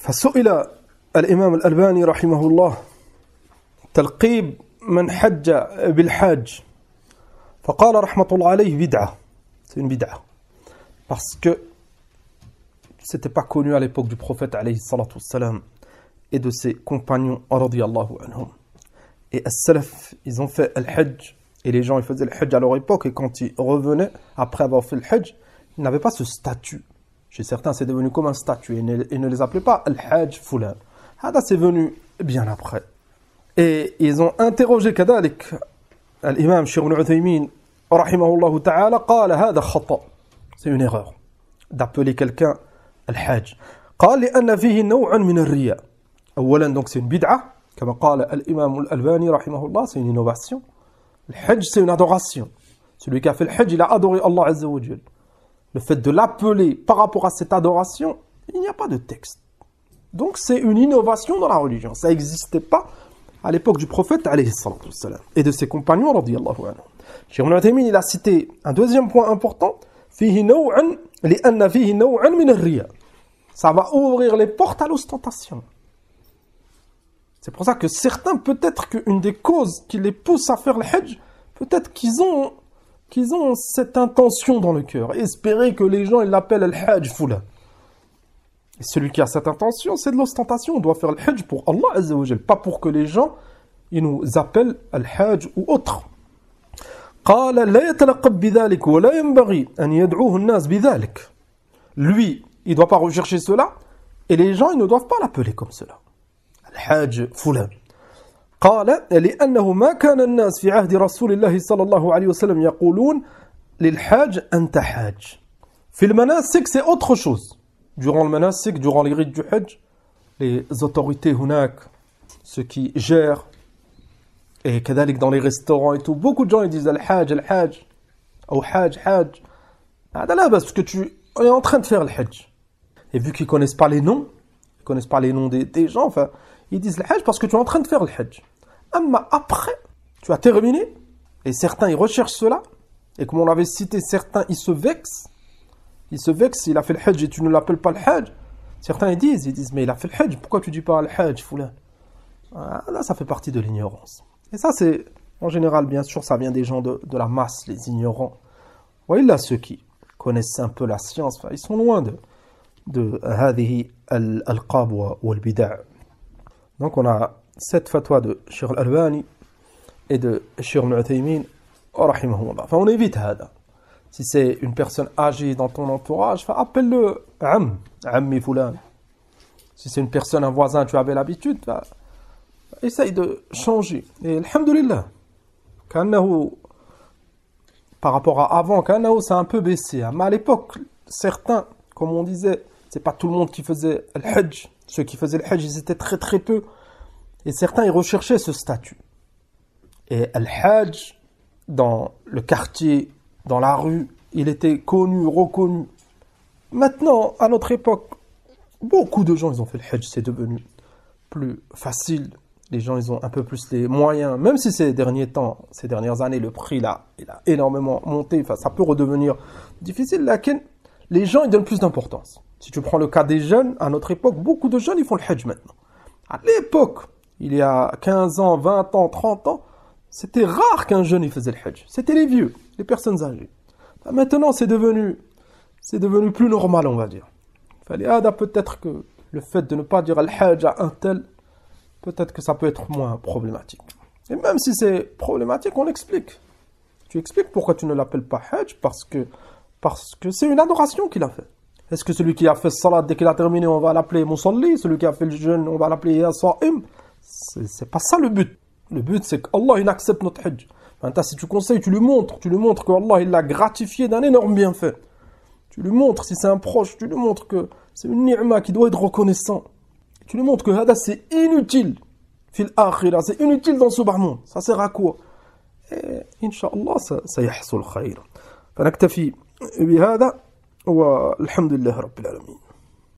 فسئل الإمام الألباني رحمه الله تلقيب من حج بالحاج فقال رحمة الله عليه بدعة. C'est une bid'a. Parce que c'était pas connu à l'époque du prophète alayhi salatu wassalam et de ses compagnons radiyallahu anhum. Et as-salaf, ils ont fait al-hajj et les gens ils faisaient le hajj à leur époque et quand ils revenaient après avoir fait le hajj, ils n'avaient pas ce statut. Chez certains c'est devenu comme un statut et ne les appelaient pas al-hajj fulan. Hada c'est venu bien après. Et ils ont interrogé kadalik l'imam Cheikh Ibn Uthaymin rahimahullah ta'ala qala hada khata. C'est une erreur d'appeler quelqu'un al-hajj. قال لأن فيه نوعا من الرياء. أولا donc c'est une bid'a كما قال الإمام الألباني رحمه الله, c'est une innovation. Le hajj c'est une adoration. Celui qui a fait le hajj il a adoré Allah Azza wa Jal. Le fait de l'appeler par rapport à cette adoration, il n'y a pas de texte. Donc c'est une innovation dans la religion. Ça n'existait pas à l'époque du prophète alayhi salatu wassalam et de ses compagnons radiyallahu anhum. Cheikh Ibn Uthaymin il a cité un deuxième point important. فيه نوعا لأن فيه نوعا من الرياء. Ça va ouvrir les portes à l'ostentation. C'est pour ça que certains, peut-être qu'une des causes qui les pousse à faire le hajj, peut-être qu'ils ont cette intention dans le cœur. Espérer que les gens ils l'appellent le hajj fulan. Et celui qui a cette intention, c'est de l'ostentation. On doit faire le hajj pour Allah Azza wa Jal, pas pour que les gens ils nous appellent le hajj ou autre. قال لا يتلقب بذلك ولا ينبغي أن يدعوه الناس بذلك. Lui, il ne doit pas rechercher cela et les gens ils ne doivent pas l'appeler comme cela. الحاج فلان. قال لأنه ما كان الناس في عهد رسول الله صلى الله عليه وسلم يقولون للحاج أنت حاج. في المناسك c'est autre chose. Durant le manasik, durant les rites du hajj, les autorités هناك, ceux qui gèrent et كذلك dans les restaurants et tout, beaucoup de gens ils disent al-hajj ou hajj. هذا لا بس parce que tu es en train de faire le hajj. Et vu qu'ils connaissent pas les noms des gens, enfin, ils disent le hajj parce que tu es en train de faire le hajj. Mais après, tu as terminé et certains ils recherchent cela et comme on l'avait cité, certains ils se vexent, il a fait le hajj et tu ne l'appelles pas le hajj. Certains ils disent mais il a fait le hajj, pourquoi tu dis pas le hajj fulan? Là ça fait partie de l'ignorance. Et ça, c'est, en général, bien sûr, ça vient des gens de la masse, les ignorants. Oui, là, ceux qui connaissent un peu la science, ils sont loin de هذه الألقاب والبدع. Donc, on a cette fatwa de Cheikh Al-Albani et de Cheikh Ibn Uthaymin, rahimahullah. Enfin, on évite هذا. Si c'est une personne âgée dans ton entourage, appelle-le Ammi Fulan. Si c'est une personne, un voisin, tu avais l'habitude, essaye de changer. Et alhamdulillah, par rapport à avant, ça a un peu baissé. Mais à l'époque, certains, comme on disait, c'est pas tout le monde qui faisait le hajj. Ceux qui faisaient le hajj, ils étaient très très peu. Et certains, ils recherchaient ce statut. Et le hajj, dans le quartier, dans la rue, il était connu, reconnu. Maintenant, à notre époque, beaucoup de gens, ils ont fait le hajj. C'est devenu plus facile. Les gens, ils ont un peu plus les moyens, même si ces derniers temps, ces dernières années, le prix là, il a énormément monté, enfin, ça peut redevenir difficile, là, les gens, ils donnent plus d'importance. Si tu prends le cas des jeunes, à notre époque, beaucoup de jeunes, ils font le hajj maintenant. À l'époque, il y a 15 ans, 20 ans, 30 ans, c'était rare qu'un jeune, il faisait le hajj. C'était les vieux, les personnes âgées. Maintenant, c'est devenu plus normal, on va dire. Peut-être que le fait de ne pas dire le hajj à un tel, peut-être que ça peut être moins problématique. Et même si c'est problématique, on explique. Tu expliques pourquoi tu ne l'appelles pas hajj, parce que c'est une adoration qu'il a fait. Est-ce que celui qui a fait salat, dès qu'il a terminé, on va l'appeler musalli, celui qui a fait le jeûne, on va l'appeler ya sa'im? C'est pas ça le but. Le but, c'est qu'Allah, il accepte notre hajj. Maintenant, si tu conseilles, tu lui montres qu'Allah, il l'a gratifié d'un énorme bienfait. Tu lui montres, si c'est un proche, tu lui montres que c'est une ni'ma qui doit être reconnaissant. Tu lui montres que hada c'est inutile fil akhira, c'est inutile dans ce bas monde. Ça sert à quoi? Et Inch'Allah, ça yahsul khayr. فنكتفي بهذا والحمد لله رب العالمين.